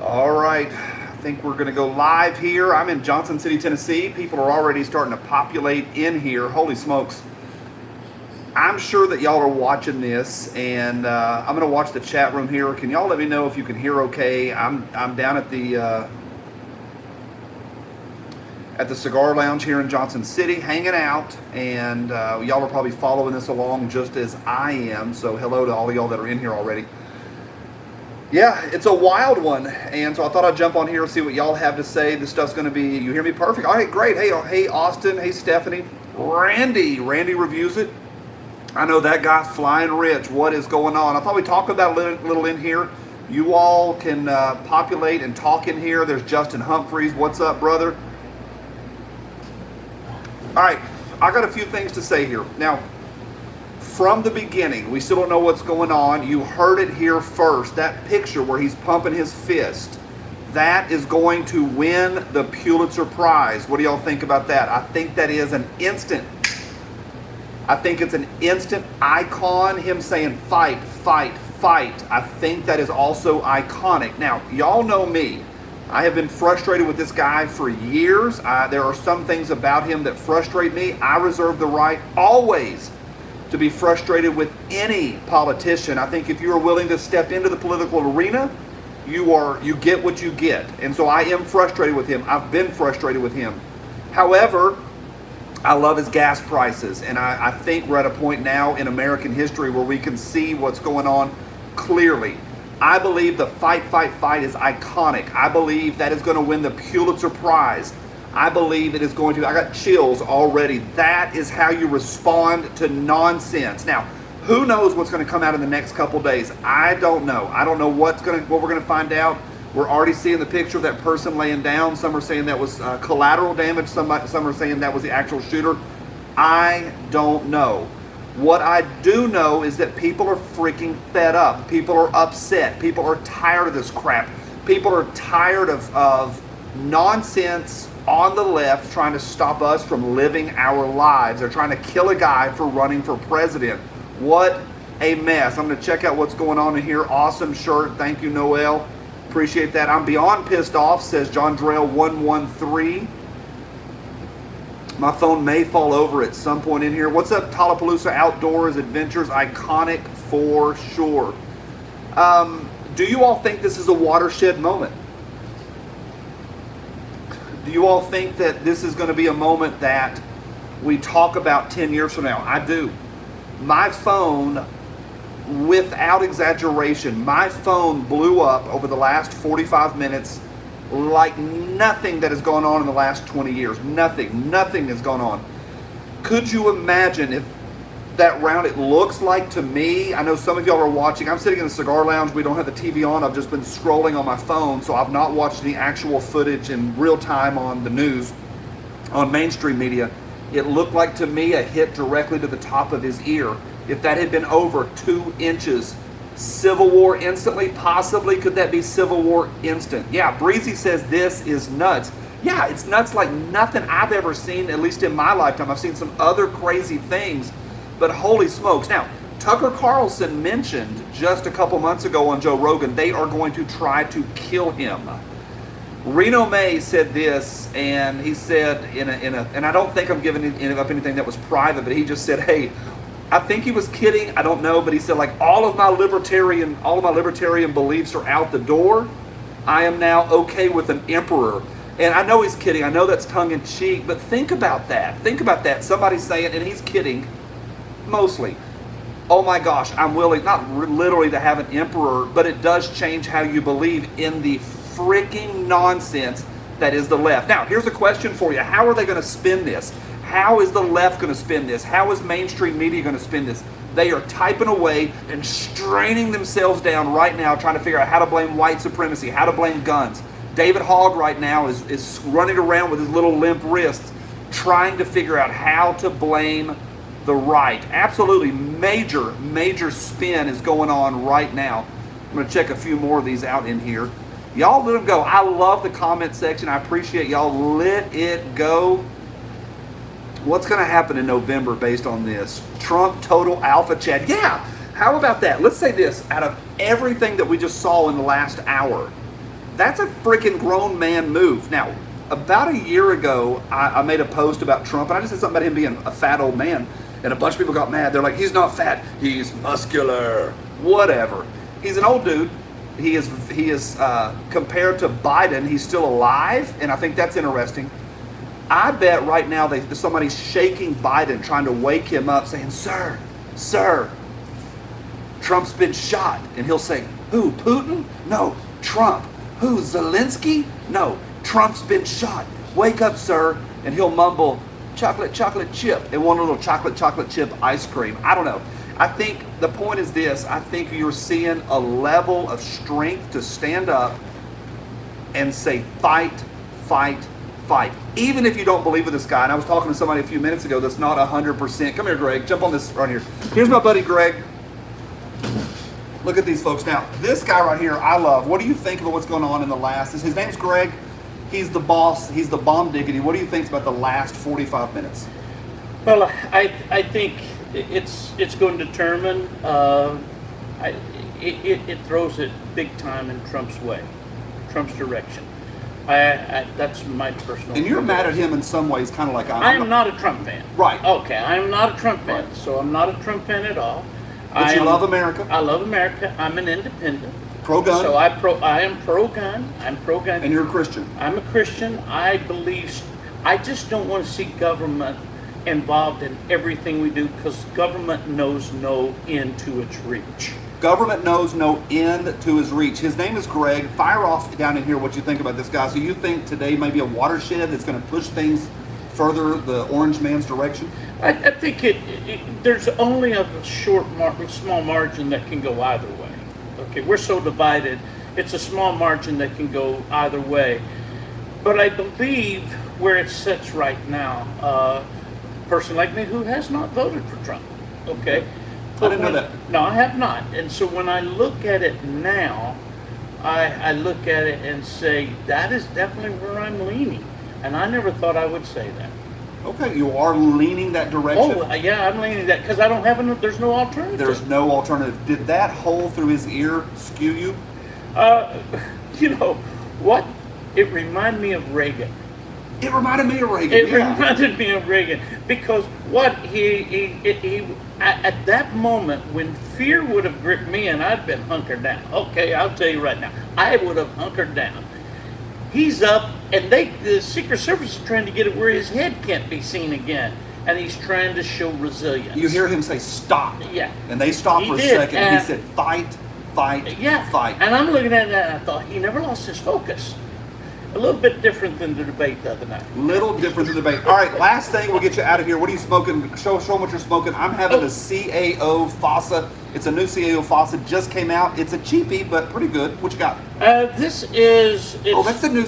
All right, I think we're going to go live here. I'm in Johnson City, Tennessee. People are already starting to populate in here. Holy smokes. I'm sure that y'all are watching this, and I'm going to watch the chat room here. Can y'all let me know if you can hear okay? I'm down at the cigar lounge here in Johnson City, hanging out, and y'all are probably following this along just as I am. So hello to all of y'all that are in here already. Yeah, it's a wild one, and so I thought I'd jump on here and see what y'all have to say. This stuff's going to be, you hear me perfect? All right, great. Hey, Austin. Hey, Stephanie. Randy reviews it. I know that guy flying rich. What is going on? I thought we'd talk about a little in here. You all can populate and talk in here. There's Justin Humphreys. What's up, brother? All right, I got a few things to say here. Now, from the beginning, we still don't know what's going on. You heard it here first. That picture where he's pumping his fist, that is going to win the Pulitzer Prize. What do y'all think about that? I think that is an instant. I think it's an instant icon. Him saying fight, fight, fight. I think that is also iconic. Now, y'all know me. I have been frustrated with this guy for years. There are some things about him that frustrate me. I reserve the right always to be frustrated with any politician. I think if you are willing to step into the political arena, you get what you get. And so I am frustrated with him. I've been frustrated with him. However, I love his gas prices, and I think we're at a point now in American history where we can see what's going on clearly. I believe the fight, fight, fight is iconic. I believe that is going to win the Pulitzer Prize. I believe it is going to, I got chills already. That is how you respond to nonsense. Now, who knows what's going to come out in the next couple days? I don't know. I don't know what we're going to find out. We're already seeing the picture of that person laying down. Some are saying that was collateral damage. Some are saying that was the actual shooter. I don't know. What I do know is that people are freaking fed up. People are upset. People are tired of this crap. People are tired of nonsense on the left trying to stop us from living our lives. They're trying to kill a guy for running for president. What a mess. I'm going to check out what's going on in here. Awesome shirt. Thank you, Noel. Appreciate that. I'm beyond pissed off, says John Drell 113. My phone may fall over at some point in here. What's up, Tallapalooza Outdoors Adventures? Iconic for sure. Do you all think this is a watershed moment? Do you all think that this is going to be a moment that we talk about 10 years from now? I do. My phone, without exaggeration, my phone blew up over the last 45 minutes like nothing that has gone on in the last 20 years. Nothing has gone on. Could you imagine if that round, it looks like to me, I know some of y'all are watching, I'm sitting in the cigar lounge, we don't have the TV on, I've just been scrolling on my phone, so I've not watched any actual footage in real time on the news, on mainstream media. It looked like to me a hit directly to the top of his ear. If that had been over 2 inches, Civil War instantly, possibly could that be Civil War instant? Yeah, Breezy says this is nuts. Yeah, it's nuts like nothing I've ever seen, at least in my lifetime. I've seen some other crazy things, but holy smokes. Now, Tucker Carlson mentioned just a couple months ago on Joe Rogan, they are going to try to kill him. Reno May said this, and he said and I don't think I'm giving up anything that was private, but he just said, hey, I think he was kidding, I don't know, but he said, like, all of my libertarian beliefs are out the door. I am now okay with an emperor. And I know he's kidding, I know that's tongue in cheek, but think about that. Think about that. Somebody's saying, and he's kidding, mostly, oh my gosh, I'm willing, not literally to have an emperor, but it does change how you believe in the freaking nonsense that is the left. Now, here's a question for you. How are they going to spin this? How is the left going to spin this? How is mainstream media going to spin this? They are typing away and straining themselves down right now trying to figure out how to blame white supremacy, how to blame guns. David Hogg right now is running around with his little limp wrists trying to figure out how to blame the right. Absolutely major spin is going on right now. I'm going to check a few more of these out in here. Y'all let them go. I love the comment section. I appreciate y'all. Let it go. What's going to happen in November based on this? Trump total alpha chat. Yeah, how about that? Let's say this. Out of everything that we just saw in the last hour, That's a freaking grown man move. Now, about a year ago, I made a post about Trump, and I just said something about him being a fat old man, and a bunch of people got mad. They're like, he's not fat, he's muscular. Whatever. He's an old dude. He is compared to Biden, he's still alive, and I think that's interesting. I bet right now somebody's shaking Biden, trying to wake him up, saying, sir, Trump's been shot. And he'll say, who, Putin? No, Trump. Who, Zelensky? No, Trump's been shot. Wake up, sir. And he'll mumble, chocolate chip, and want a little chocolate chip ice cream. I don't know. I think the point is this. I think you're seeing a level of strength to stand up and say, fight. Even if you don't believe in this guy. And I was talking to somebody a few minutes ago that's not 100%. Come here, Greg. Jump on this right here. Here's my buddy, Greg. Look at these folks. Now, this guy right here, I love. What do you think of what's going on in the last? His name's Greg. He's the boss. He's the bomb diggity. What do you think about the last 45 minutes? Well, I think it's going to determine. It throws it big time in Trump's way, Trump's direction. That's my personal. And you're mad at him in some ways, kind of like I am not a Trump fan. Right. Okay, I am not a Trump fan. Right. So I'm not a Trump fan at all. But you love America. I love America. I'm an independent. Pro-gun. So I am pro-gun. I'm pro-gun. And you're a Christian. I'm a Christian. I believe. I just don't want to see government involved in everything we do, because government knows no end to its reach. Government knows no end to his reach. His name is Greg. Fire off down in here what you think about this guy. So you think today may be a watershed that's going to push things further the orange man's direction? I think there's only a small margin that can go either way. Okay, we're so divided. It's a small margin that can go either way. But I believe where it sits right now, a person like me who has not voted for Trump, okay? I didn't know that. No, I have not. And so when I look at it now, I look at it and say, that is definitely where I'm leaning. And I never thought I would say that. Okay, you are leaning that direction? Oh, yeah, I'm leaning that because I don't have there's no alternative. There's no alternative. Did that hole through his ear skew you? You know what? It reminded me of Reagan. It reminded me of Reagan. It reminded me of Reagan because what he at that moment when fear would have gripped me and I'd been hunkered down. Okay, I'll tell you right now, I would have hunkered down. He's up, and the Secret Service is trying to get it where his head can't be seen again, and he's trying to show resilience. You hear him say, stop. Yeah. And they stopped for a second, and he said, fight. Yeah. Fight. And I'm looking at that, and I thought, he never lost his focus. A little bit different than the debate the other night. Little different than the debate. All right, last thing, we'll get you out of here. What are you smoking? Show them what you're smoking. I'm having a CAO Fossa. It's a new CAO Fossa. Just came out. It's a cheapie, but pretty good. What you got? This is... that's the new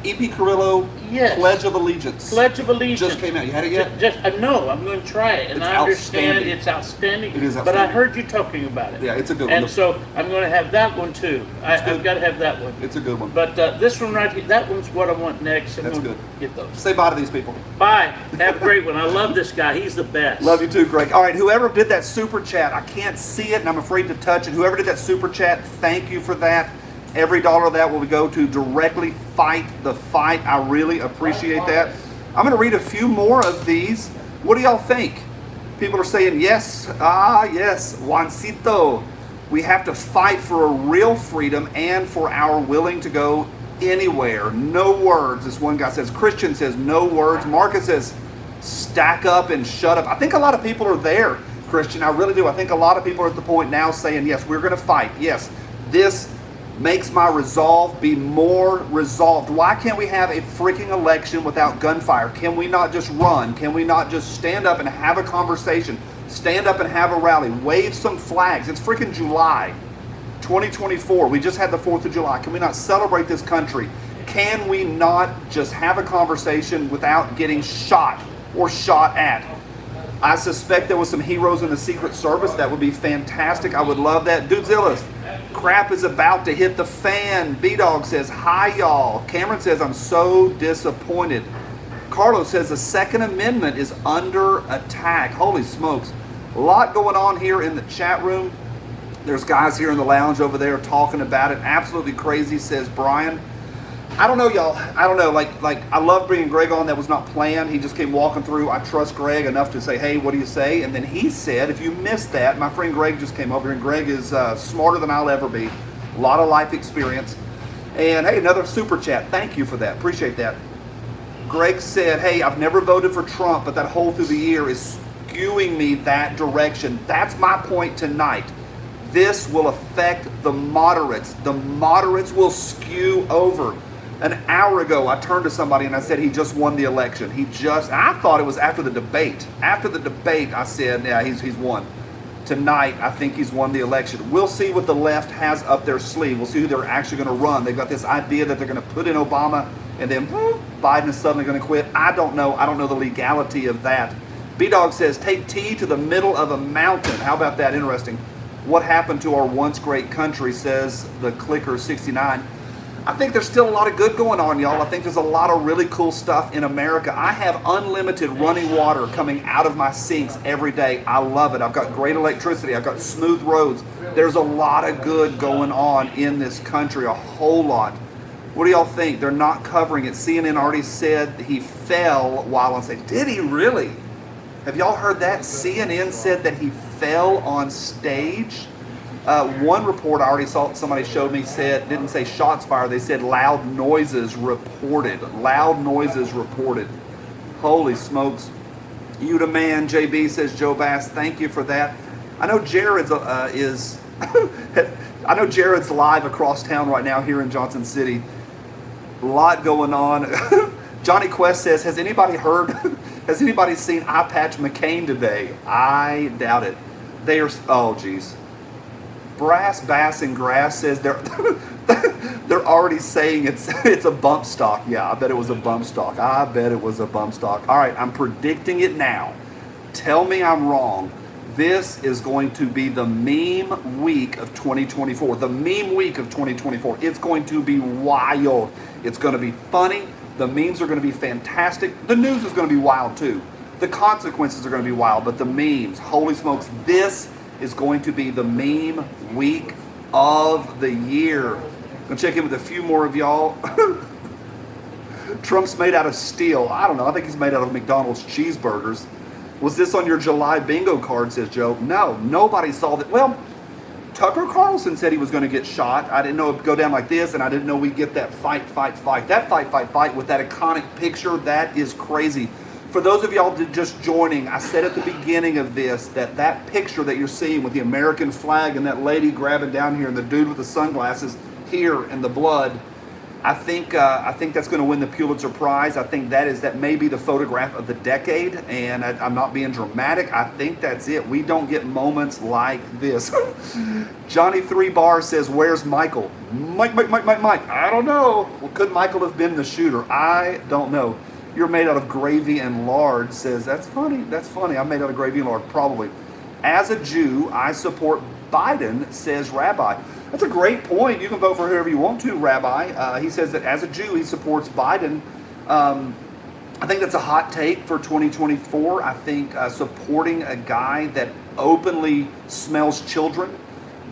EP Carrillo Pledge of Allegiance. Pledge of Allegiance. Just came out. You had it yet? No, I'm going to try it. And I understand it's outstanding. It is outstanding. But I heard you talking about it. Yeah, it's a good one. And so I'm going to have that one too. I've got to have that one. It's a good one. But this one right here, that one's what I want next. That's good. Get those. Say bye to these people. Bye. Have a great one. I love this guy. He's the best. Love you too, Greg. All right, whoever did that super chat, I can't see it and I'm afraid to touch it. Whoever did that super chat, thank you for that. Every dollar of that will go to directly fight the fight. I really appreciate that. I'm going to read a few more of these. What do y'all think? People are saying yes. Yes. Juancito. We have to fight for a real freedom and for our willing to go anywhere. No words. This one guy says. Christian says no words. Marcus says stack up and shut up. I think a lot of people are there, Christian. I really do. I think a lot of people are at the point now saying, yes, we're going to fight. Yes, this makes my resolve be more resolved. Why can't we have a freaking election without gunfire? Can we not just run? Can we not just stand up and have a conversation? Stand up and have a rally. Wave some flags. It's freaking July 2024. We just had the 4th of July. Can we not celebrate this country? Can we not just have a conversation without getting shot or shot at? I suspect there was some heroes in the Secret Service. That would be fantastic. I would love that. Dudezillas, crap is about to hit the fan. B-Dog says, hi, y'all. Cameron says, I'm so disappointed. Carlos says, the Second Amendment is under attack. Holy smokes. A lot going on here in the chat room. There's guys here in the lounge over there talking about it. Absolutely crazy, says Brian. I don't know, y'all. I don't know. Like I love bringing Greg on. That was not planned. He just came walking through. I trust Greg enough to say, hey, what do you say? And then he said, if you missed that, my friend Greg just came over, and Greg is smarter than I'll ever be. A lot of life experience. And hey, another super chat. Thank you for that. Appreciate that. Greg said, hey, I've never voted for Trump, but that whole through the year is skewing me that direction. That's my point tonight. This will affect the moderates. The moderates will skew over. An hour ago, I turned to somebody and I said he just won the election. I thought it was after the debate. After the debate, I said, yeah, he's won. Tonight, I think he's won the election. We'll see what the left has up their sleeve. We'll see who they're actually going to run. They've got this idea that they're going to put in Obama and then Biden is suddenly going to quit. I don't know. I don't know the legality of that. B-Dog says, take tea to the middle of a mountain. How about that? Interesting. What happened to our once great country, says the Clicker 69. I think there's still a lot of good going on, y'all. I think there's a lot of really cool stuff in America. I have unlimited running water coming out of my sinks every day. I love it. I've got great electricity. I've got smooth roads. There's a lot of good going on in this country, a whole lot. What do y'all think? They're not covering it. CNN already said he fell while on stage. Did he really? Have y'all heard that? CNN said that he fell on stage. One report I already saw, somebody showed me, didn't say shots fired, they said loud noises reported. Loud noises reported. Holy smokes. You the man, JB, says Joe Bass. Thank you for that. I know Jared's I know Jared's live across town right now here in Johnson City. A lot going on. Johnny Quest says, has anybody seen Eye Patch McCain today? I doubt it. Oh geez. Brass, Bass, and Grass says they're already saying it's a bump stock. Yeah, I bet it was a bump stock. I bet it was a bump stock. All right, I'm predicting it now. Tell me I'm wrong. This is going to be the meme week of 2024. The meme week of 2024. It's going to be wild. It's going to be funny. The memes are going to be fantastic. The news is going to be wild too. The consequences are going to be wild, but the memes, holy smokes, this is going to be the meme week of the year. I'm gonna check in with a few more of y'all. Trump's made out of steel. I don't know. I think he's made out of McDonald's cheeseburgers. Was this on your July bingo card, says Joe? No, nobody saw that. Well, Tucker Carlson said he was going to get shot. I didn't know it would go down like this, and I didn't know we'd get that fight. That fight with that iconic picture, that is crazy. For those of y'all just joining, I said at the beginning of this that picture that you're seeing with the American flag and that lady grabbing down here and the dude with the sunglasses here and the blood, I think that's going to win the Pulitzer Prize. I think that may be the photograph of the decade, and I'm not being dramatic. I think that's it. We don't get moments like this. Johnny 3 Bar says, where's Michael? Mike. I don't know. Well, could Michael have been the shooter? I don't know. You're made out of gravy and lard, says, that's funny. I'm made out of gravy and lard, probably. As a Jew, I support Biden, says Rabbi. That's a great point. You can vote for whoever you want to, Rabbi. He says that as a Jew, he supports Biden. I think that's a hot take for 2024. I think supporting a guy that openly smells children.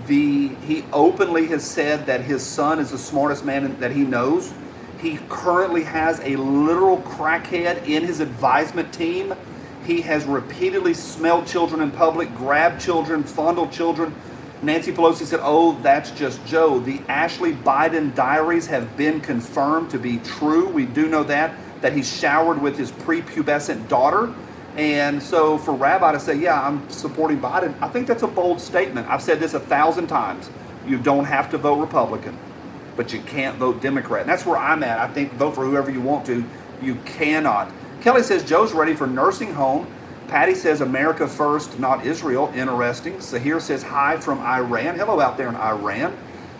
He openly has said that his son is the smartest man that he knows. He currently has a literal crackhead in his advisement team. He has repeatedly smelled children in public, grabbed children, fondled children. Nancy Pelosi said, oh, that's just Joe. The Ashley Biden diaries have been confirmed to be true. We do know that he showered with his prepubescent daughter. And so for Rabbi to say, yeah, I'm supporting Biden, I think that's a bold statement. I've said this 1,000 times. You don't have to vote Republican, but you can't vote Democrat. And that's where I'm at. I think vote for whoever you want to. You cannot. Kelly says Joe's ready for nursing home. Patty says America first, not Israel. Interesting. Sahir says hi from Iran. Hello out there in Iran.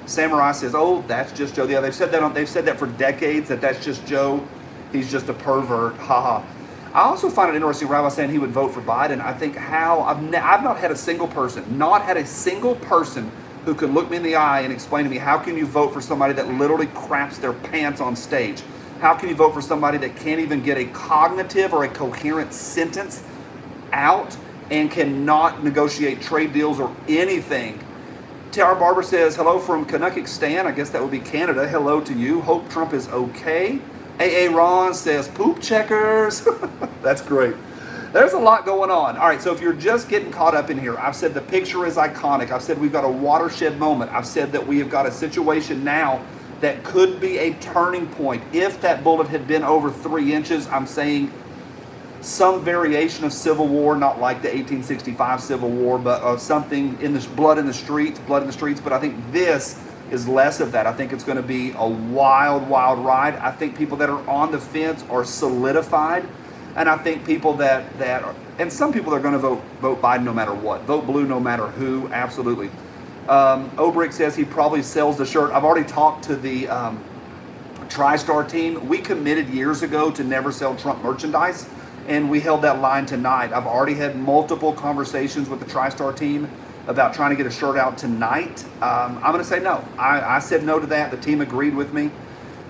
Samurai says, oh, that's just Joe. Yeah, they've said that for decades, that's just Joe. He's just a pervert. Haha. I also find it interesting, Rabbi saying he would vote for Biden. I think I've not had a single person who can look me in the eye and explain to me, how can you vote for somebody that literally craps their pants on stage? How can you vote for somebody that can't even get a cognitive or a coherent sentence out and cannot negotiate trade deals or anything? Tara Barber says, hello from Kazakhstan. I guess that would be Canada. Hello to you. Hope Trump is okay. AA Ron says, poop checkers. That's great. There's a lot going on. All right, so if you're just getting caught up in here, I've said the picture is iconic. I've said we've got a watershed moment. I've said that we have got a situation now that could be a turning point. If that bullet had been over 3 inches, I'm saying some variation of civil war, not like the 1865 Civil War, but something in this blood in the streets. But I think this is less of that. I think it's going to be a wild, wild ride. I think people that are on the fence are solidified, and I think people that are, and some people are going to vote Biden no matter what, vote blue no matter who. Absolutely. Obrick says he probably sells the shirt. I've already talked to the TriStar team. We committed years ago to never sell Trump merchandise, and we held that line tonight. I've already had multiple conversations with the TriStar team about trying to get a shirt out tonight. I'm going to say no. I said no to that. The team agreed with me.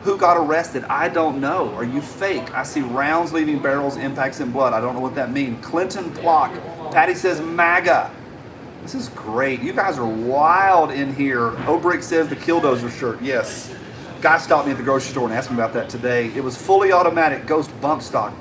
Who got arrested? I don't know. Are you fake? I see rounds leaving barrels, impacts in blood. I don't know what that means. Clinton Plock. Patty says MAGA. This is great. You guys are wild in here. Obrick says the Killdozer shirt. Yes. Guy stopped me at the grocery store and asked me about that today. It was fully automatic Ghost bump stock.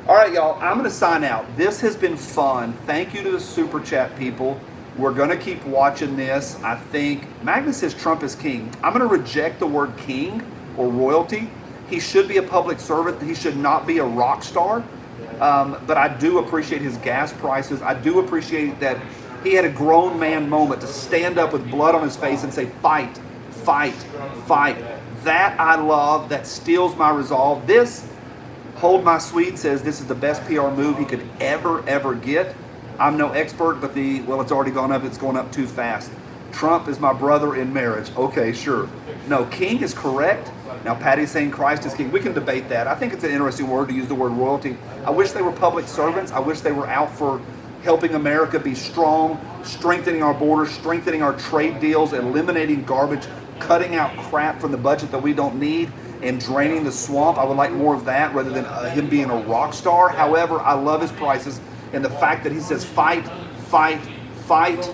All right, y'all. I'm going to sign out. This has been fun. Thank you to the Super Chat people. We're going to keep watching this. I think Magnus says Trump is king. I'm going to reject the word king or royalty. He should be a public servant. He should not be a rock star. But I do appreciate his gas prices. I do appreciate that he had a grown man moment to stand up with blood on his face and say, fight, fight, fight. That I love. That steals my resolve. This, Hold My Sweet says this is the best PR move he could ever get. I'm no expert, but it's already gone up. It's going up too fast. Trump is my brother in marriage. Okay, sure. No, king is correct. Now, Patty's saying Christ is king. We can debate that. I think it's an interesting word to use, the word royalty. I wish they were public servants. I wish they were out for helping America be strong, strengthening our borders, strengthening our trade deals, eliminating garbage, cutting out crap from the budget that we don't need, and draining the swamp. I would like more of that rather than him being a rock star. However, I love his prices, and the fact that he says fight, fight, fight,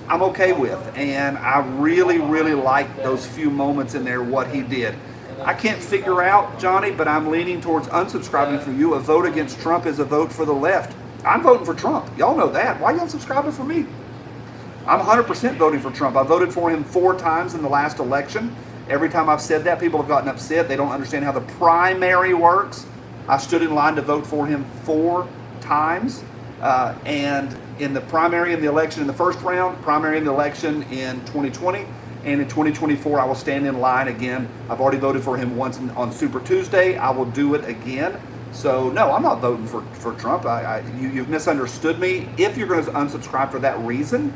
I'm okay with. And I really, really like those few moments in there, what he did. I can't figure out, Johnny, but I'm leaning towards unsubscribing for you. A vote against Trump is a vote for the left. I'm voting for Trump. Y'all know that. Why y'all subscribing for me? I'm 100% voting for Trump. I voted for him 4 times in the last election. Every time I've said that, people have gotten upset. They don't understand how the primary works. I stood in line to vote for him 4 times. And in the primary in the election in the first round, primary in the election in 2020, and in 2024, I will stand in line again. I've already voted for him once on Super Tuesday. I will do it again. So, no, I'm not voting for Trump. You've misunderstood me. If you're going to unsubscribe for that reason,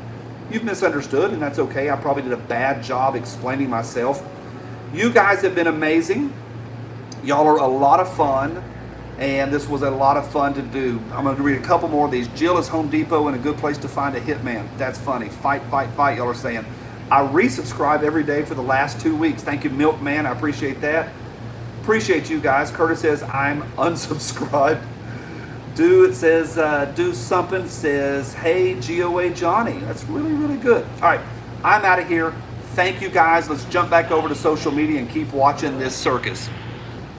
you've misunderstood, and that's okay. I probably did a bad job explaining myself. You guys have been amazing. Y'all are a lot of fun, and this was a lot of fun to do. I'm going to read a couple more of these. Jill is Home Depot and a good place to find a hitman. That's funny. Fight, fight, fight, y'all are saying. I resubscribe every day for the last 2 weeks. Thank you, Milkman. I appreciate that. Appreciate you guys. Curtis says, I'm unsubscribed. It says, do something says, hey, GOA Johnny. That's really, really good. All right, I'm out of here. Thank you guys. Let's jump back over to social media and keep watching this circus.